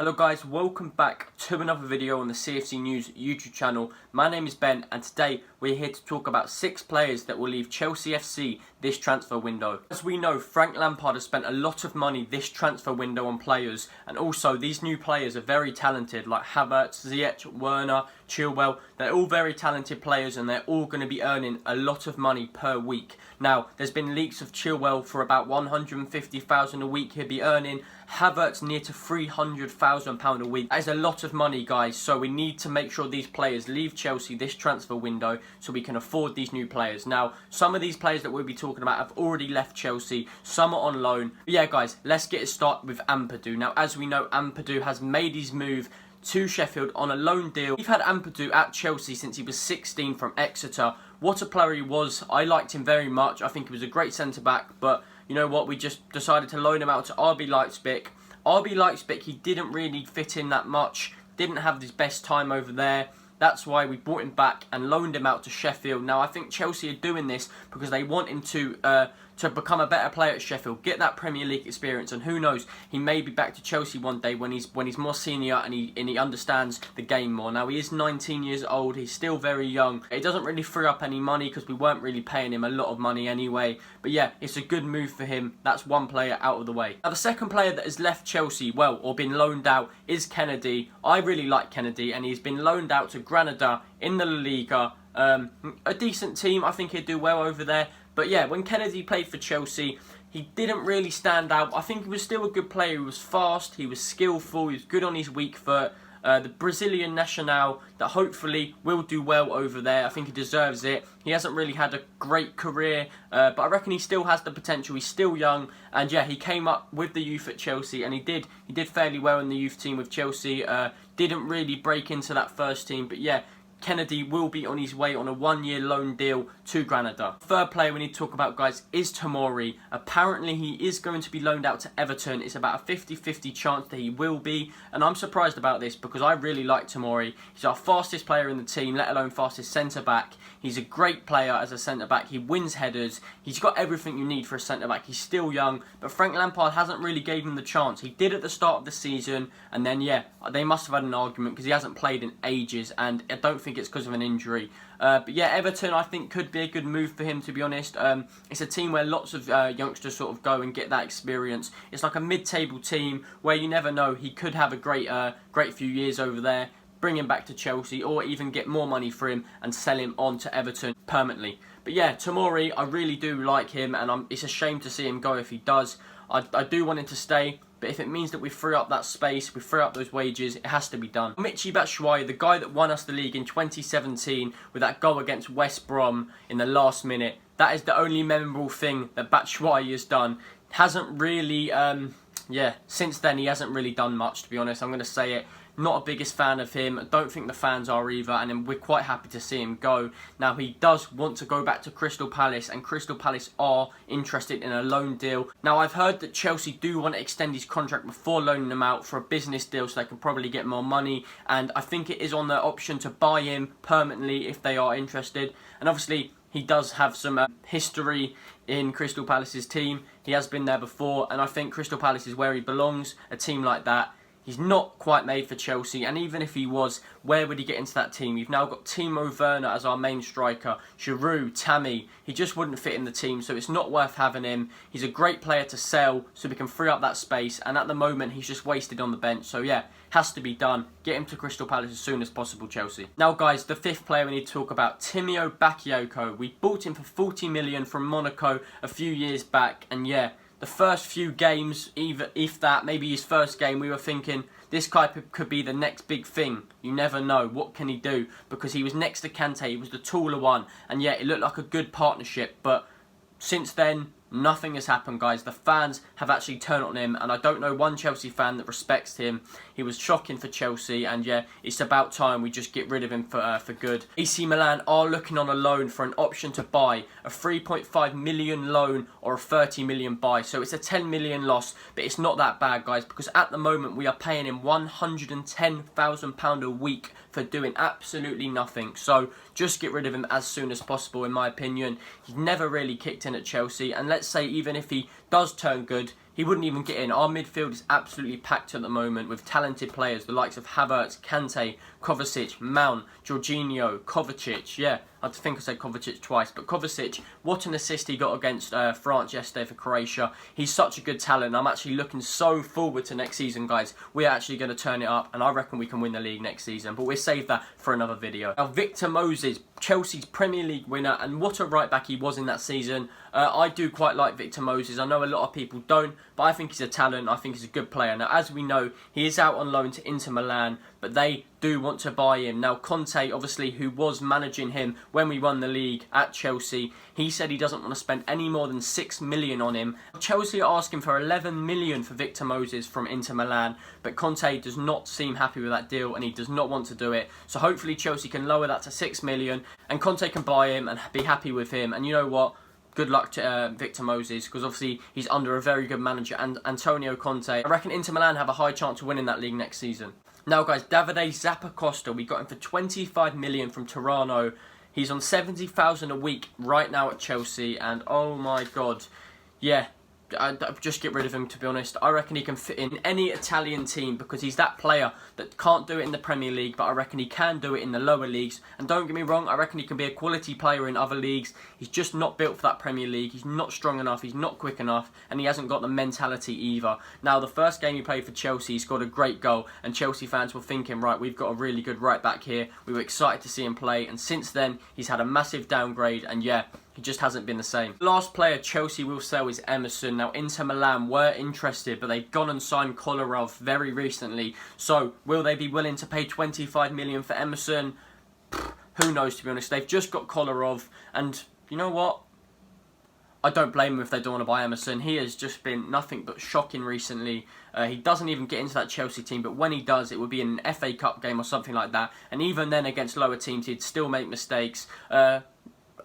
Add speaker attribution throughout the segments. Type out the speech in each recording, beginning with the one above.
Speaker 1: Hello guys, welcome back to another video on the CFC News YouTube channel. My name is Ben and today we're here to talk about 6 players that will leave Chelsea FC this transfer window. As we know, Frank Lampard has spent a lot of money this transfer window on players, and also these new players are very talented, like Havertz, Ziyech, Werner, Chilwell. They're all very talented players and they're all going to be earning a lot of money per week. Now, there's been leaks of Chilwell for about £150,000 a week he'll be earning. Havertz near to £300,000 a week. That is a lot of money, guys, so we need to make sure these players leave Chelsea this transfer window so we can afford these new players. Now, some of these players that we'll be talking about have already left Chelsea, some are on loan. But yeah, guys, let's get it started with Ampadu. Now, as we know, Ampadu has made his move to Sheffield on a loan deal. We've had Ampadu at Chelsea since he was 16 from Exeter. What a player he was. I liked him very much. I think he was a great centre-back, but you know what? We just decided to loan him out to RB Leipzig. RB Leipzig, he didn't really fit in that much. Didn't have his best time over there. That's why we brought him back and loaned him out to Sheffield. Now, I think Chelsea are doing this because they want him to become a better player at Sheffield, get that Premier League experience, and who knows, he may be back to Chelsea one day when he's more senior and he understands the game more. Now, he is 19 years old, he's still very young. It doesn't really free up any money because we weren't really paying him a lot of money anyway. But yeah, it's a good move for him. That's one player out of the way. Now, the second player that has left Chelsea, well, or been loaned out, is Kennedy. I really like Kennedy, and he's been loaned out to Granada in the La Liga. A decent team. I think he'd do well over there. But yeah, when Kennedy played for Chelsea, he didn't really stand out. I think he was still a good player. He was fast, he was skillful, he was good on his weak foot. The Brazilian national that hopefully will do well over there. I think he deserves it. He hasn't really had a great career, but I reckon he still has the potential. He's still young, and yeah, he came up with the youth at Chelsea, and he did fairly well in the youth team with Chelsea. Didn't really break into that first team, but yeah, Kennedy will be on his way on a 1-year loan deal to Granada. Third player we need to talk about, guys, is Tomori. Apparently, he is going to be loaned out to Everton. It's about a 50-50 chance that he will be, and I'm surprised about this because I really like Tomori. He's our fastest player in the team, let alone fastest centre-back. He's a great player as a centre-back. He wins headers. He's got everything you need for a centre-back. He's still young, but Frank Lampard hasn't really gave him the chance. He did at the start of the season, and then, yeah, they must have had an argument because he hasn't played in ages, and I don't think it's because of an injury. But yeah, Everton I think could be a good move for him, to be honest. It's a team where lots of youngsters sort of go and get that experience. It's like a mid-table team where you never know, he could have a great few years over there, bring him back to Chelsea, or even get more money for him and sell him on to Everton permanently. But yeah, Tomori, I really do like him, and it's a shame to see him go if he does. I do want him to stay, but if it means that we free up that space, we free up those wages, it has to be done. Michy Batshuayi, the guy that won us the league in 2017 with that goal against West Brom in the last minute, that is the only memorable thing that Batshuayi has done. Hasn't really, since then he hasn't really done much, to be honest. I'm going to say it. Not a biggest fan of him. I don't think the fans are either, and we're quite happy to see him go. Now, he does want to go back to Crystal Palace, and Crystal Palace are interested in a loan deal. Now, I've heard that Chelsea do want to extend his contract before loaning him out for a business deal so they can probably get more money, and I think it is on their option to buy him permanently if they are interested. And obviously, he does have some history in Crystal Palace's team. He has been there before, and I think Crystal Palace is where he belongs, a team like that. He's not quite made for Chelsea, and even if he was, where would he get into that team? You've now got Timo Werner as our main striker, Giroud, Tammy. He just wouldn't fit in the team, so it's not worth having him. He's a great player to sell, so we can free up that space, and at the moment, he's just wasted on the bench. So yeah, has to be done. Get him to Crystal Palace as soon as possible, Chelsea. Now, guys, the fifth player we need to talk about, Timio Bakayoko. We bought him for 40 million from Monaco a few years back, and yeah, the first few games, if that, maybe his first game, we were thinking, this guy could be the next big thing. You never know. What can he do? Because he was next to Kante, he was the taller one, and yeah, it looked like a good partnership, but since then, nothing has happened, guys. The fans have actually turned on him, and I don't know one Chelsea fan that respects him. He was shocking for Chelsea, and yeah, it's about time we just get rid of him for good. AC Milan are looking on a loan for an option to buy, a 3.5 million loan or a 30 million buy. So it's a 10 million loss, but it's not that bad, guys, because at the moment we are paying him £110,000 a week for doing absolutely nothing. So just get rid of him as soon as possible, in my opinion. He's never really kicked in at Chelsea, and let's say even if he does turn good, he wouldn't even get in. Our midfield is absolutely packed at the moment with talented players, the likes of Havertz, Kante, Kovacic, Mount, Jorginho, Kovacic. Yeah, I think I said Kovacic twice, but Kovacic, what an assist he got against France yesterday for Croatia. He's such a good talent. I'm actually looking so forward to next season, guys. We're actually going to turn it up, and I reckon we can win the league next season, but we'll save that for another video. Now, Victor Moses, Chelsea's Premier League winner, and what a right back he was in that season. I do quite like Victor Moses. I know a lot of people don't, but I think he's a talent. I think he's a good player. Now, as we know, he is out on loan to Inter Milan, but they do want to buy him. Now, Conte, obviously, who was managing him when we won the league at Chelsea, he said he doesn't want to spend any more than 6 million on him. Chelsea are asking for 11 million for Victor Moses from Inter Milan, but Conte does not seem happy with that deal and he does not want to do it. So hopefully Chelsea can lower that to 6 million and Conte can buy him and be happy with him. And you know what? Good luck to Victor Moses, because obviously he's under a very good manager, and Antonio Conte. I reckon Inter Milan have a high chance of winning that league next season. Now, guys, Davide Zappacosta, we got him for 25 million from Tirano. He's on 70,000 a week right now at Chelsea, and oh my God, yeah. I'd just get rid of him, to be honest. I reckon he can fit in any Italian team because he's that player that can't do it in the Premier League, but I reckon he can do it in the lower leagues. And don't get me wrong, I reckon he can be a quality player in other leagues. He's just not built for that Premier League. He's not strong enough, he's not quick enough, and he hasn't got the mentality either. Now, the first game he played for Chelsea, he scored a great goal, and Chelsea fans were thinking, right, we've got a really good right back here. We were excited to see him play, and since then, he's had a massive downgrade, and yeah, he just hasn't been the same. The last player Chelsea will sell is Emerson. Now, Inter Milan were interested, but they've gone and signed Kolarov very recently. So, will they be willing to pay 25 million for Emerson? Who knows, to be honest. They've just got Kolarov, and you know what? I don't blame them if they don't want to buy Emerson. He has just been nothing but shocking recently. He doesn't even get into that Chelsea team, but when he does, it would be in an FA Cup game or something like that. And even then, against lower teams, he'd still make mistakes.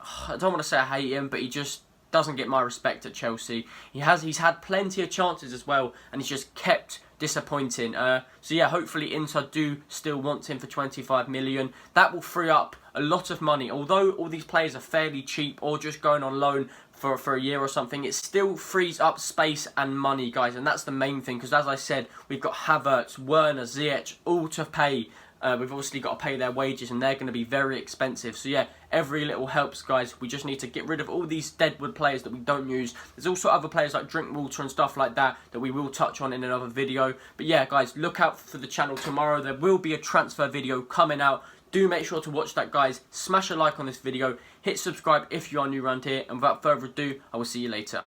Speaker 1: I don't want to say I hate him, but he just doesn't get my respect at Chelsea. He's had plenty of chances as well, and he's just kept disappointing. So yeah, hopefully Inter do still want him for 25 million. That will free up a lot of money. Although all these players are fairly cheap or just going on loan for a year or something, it still frees up space and money, guys, and that's the main thing, because as I said, we've got Havertz, Werner, Ziyech, all to pay. We've obviously got to pay their wages, and they're going to be very expensive. So yeah, every little helps, guys. We just need to get rid of all these deadwood players that we don't use. There's also other players like Drinkwater and stuff like that we will touch on in another video. But yeah, guys, look out for the channel tomorrow. There will be a transfer video coming out. Do make sure to watch that, guys. Smash a like on this video. Hit subscribe if you are new around here. And without further ado, I will see you later.